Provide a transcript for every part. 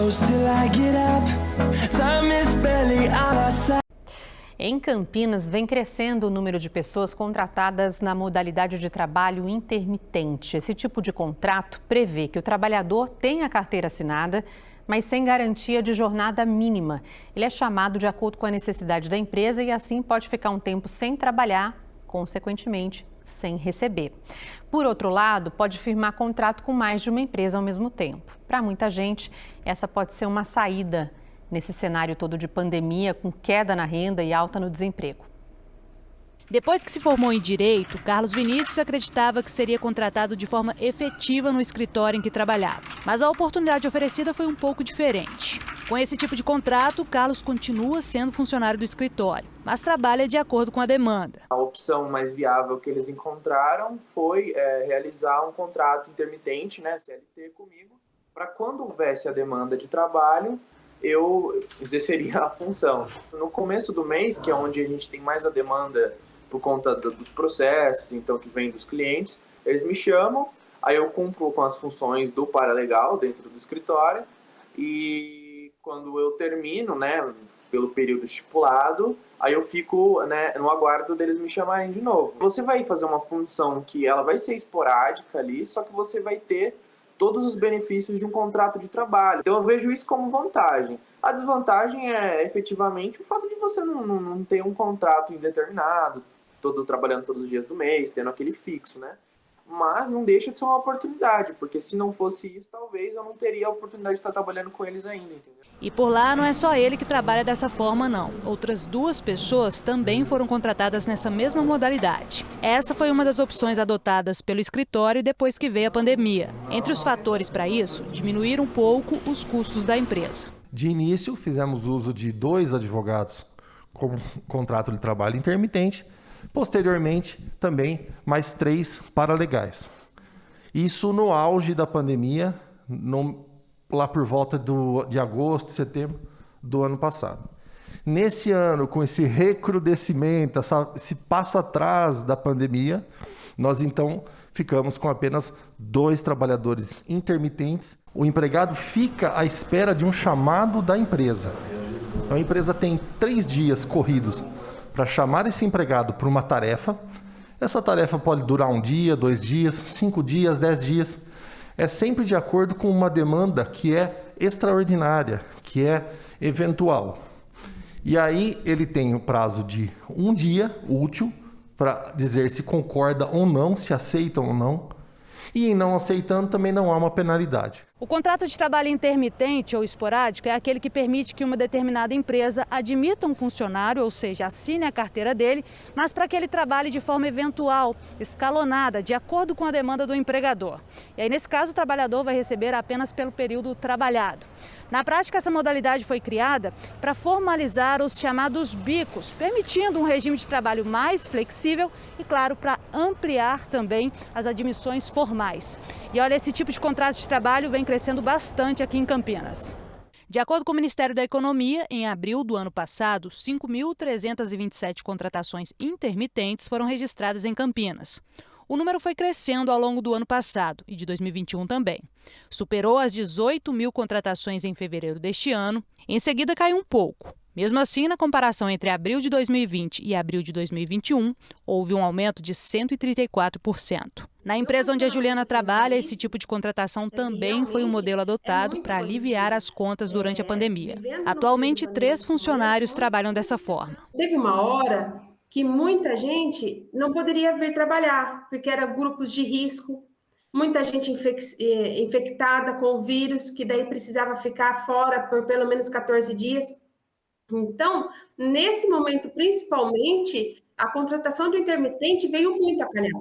close till I get up. Time is barely on our side. Em Campinas, vem crescendo o número de pessoas contratadas na modalidade de trabalho intermitente. Esse tipo de contrato prevê que o trabalhador tenha a carteira assinada, mas sem garantia de jornada mínima. Ele é chamado de acordo com a necessidade da empresa e assim pode ficar um tempo sem trabalhar, consequentemente, sem receber. Por outro lado, pode firmar contrato com mais de uma empresa ao mesmo tempo. Para muita gente, essa pode ser uma saída nesse cenário todo de pandemia, com queda na renda e alta no desemprego. Depois que se formou em Direito, Carlos Vinícius acreditava que seria contratado de forma efetiva no escritório em que trabalhava. Mas a oportunidade oferecida foi um pouco diferente. Com esse tipo de contrato, Carlos continua sendo funcionário do escritório, mas trabalha de acordo com a demanda. A opção mais viável que eles encontraram foi realizar um contrato intermitente, CLT comigo, para quando houvesse a demanda de trabalho, eu exerceria a função. No começo do mês, que é onde a gente tem mais a demanda por conta dos processos, então que vem dos clientes, eles me chamam, aí eu cumpro com as funções do paralegal dentro do escritório e quando eu termino, pelo período estipulado, aí eu fico no aguardo deles me chamarem de novo. Você vai fazer uma função que ela vai ser esporádica ali, só que você vai ter todos os benefícios de um contrato de trabalho. Então eu vejo isso como vantagem. A desvantagem é efetivamente o fato de você não ter um contrato indeterminado, trabalhando todos os dias do mês, tendo aquele fixo, Mas não deixa de ser uma oportunidade, porque se não fosse isso, talvez eu não teria a oportunidade de estar trabalhando com eles ainda, entendeu? E por lá não é só ele que trabalha dessa forma, não. Outras 2 pessoas também foram contratadas nessa mesma modalidade. Essa foi uma das opções adotadas pelo escritório depois que veio a pandemia. Entre os fatores para isso, diminuir um pouco os custos da empresa. De início, fizemos uso de 2 advogados com contrato de trabalho intermitente. Posteriormente, também mais 3 paralegais. Isso no auge da pandemia, lá por volta de agosto, setembro do ano passado. Nesse ano, com esse recrudescimento, esse passo atrás da pandemia, nós então ficamos com apenas 2 trabalhadores intermitentes. O empregado fica à espera de um chamado da empresa. A empresa tem 3 dias corridos para chamar esse empregado para uma tarefa. Essa tarefa pode durar 1 dia, 2 dias, 5 dias, 10 dias. É sempre de acordo com uma demanda que é extraordinária, que é eventual. E aí ele tem o prazo de 1 dia útil para dizer se concorda ou não, se aceita ou não. E em não aceitando também não há uma penalidade. O contrato de trabalho intermitente ou esporádico é aquele que permite que uma determinada empresa admita um funcionário, ou seja, assine a carteira dele, mas para que ele trabalhe de forma eventual, escalonada, de acordo com a demanda do empregador. E aí, nesse caso, o trabalhador vai receber apenas pelo período trabalhado. Na prática, essa modalidade foi criada para formalizar os chamados bicos, permitindo um regime de trabalho mais flexível e, claro, para ampliar também as admissões formais. E olha, esse tipo de contrato de trabalho vem crescendo bastante aqui em Campinas. De acordo com o Ministério da Economia, em abril do ano passado, 5.327 contratações intermitentes foram registradas em Campinas. O número foi crescendo ao longo do ano passado e de 2021 também. Superou as 18 mil contratações em fevereiro deste ano. Em seguida, caiu um pouco. Mesmo assim, na comparação entre abril de 2020 e abril de 2021, houve um aumento de 134%. Na empresa onde a Juliana trabalha, esse tipo de contratação também foi um modelo adotado para aliviar as contas durante a pandemia. Atualmente, 3 funcionários trabalham dessa forma. Teve uma hora que muita gente não poderia vir trabalhar, porque eram grupos de risco, muita gente infectada com o vírus, que daí precisava ficar fora por pelo menos 14 dias. Então, nesse momento, principalmente, a contratação do intermitente veio muito a calhar.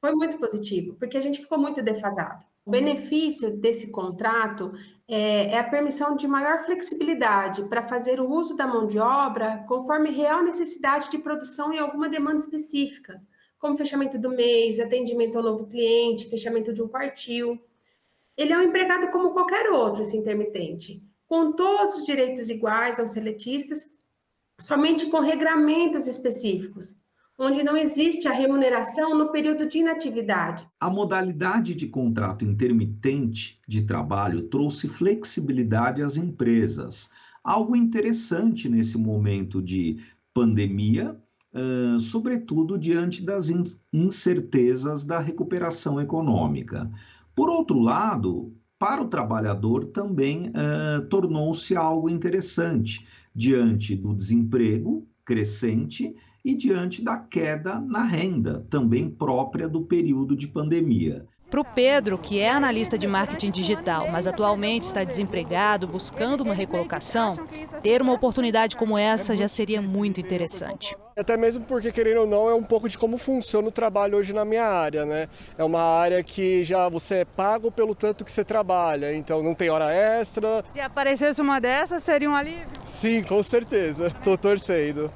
Foi muito positivo, porque a gente ficou muito defasado. O benefício desse contrato é a permissão de maior flexibilidade para fazer o uso da mão de obra conforme real necessidade de produção em alguma demanda específica, como fechamento do mês, atendimento ao novo cliente, fechamento de um quartil. Ele é um empregado como qualquer outro, esse intermitente, com todos os direitos iguais aos seletistas, somente com regramentos específicos. onde não existe a remuneração no período de inatividade. A modalidade de contrato intermitente de trabalho trouxe flexibilidade às empresas, algo interessante nesse momento de pandemia, sobretudo diante das incertezas da recuperação econômica. Por outro lado, para o trabalhador também tornou-se algo interessante, diante do desemprego crescente e diante da queda na renda, também própria do período de pandemia. Para o Pedro, que é analista de marketing digital, mas atualmente está desempregado, buscando uma recolocação, ter uma oportunidade como essa já seria muito interessante. Até mesmo porque, querendo ou não, é um pouco de como funciona o trabalho hoje na minha área, né? É uma área que já você é pago pelo tanto que você trabalha, então não tem hora extra. Se aparecesse uma dessas, seria um alívio? Sim, com certeza. Estou torcendo.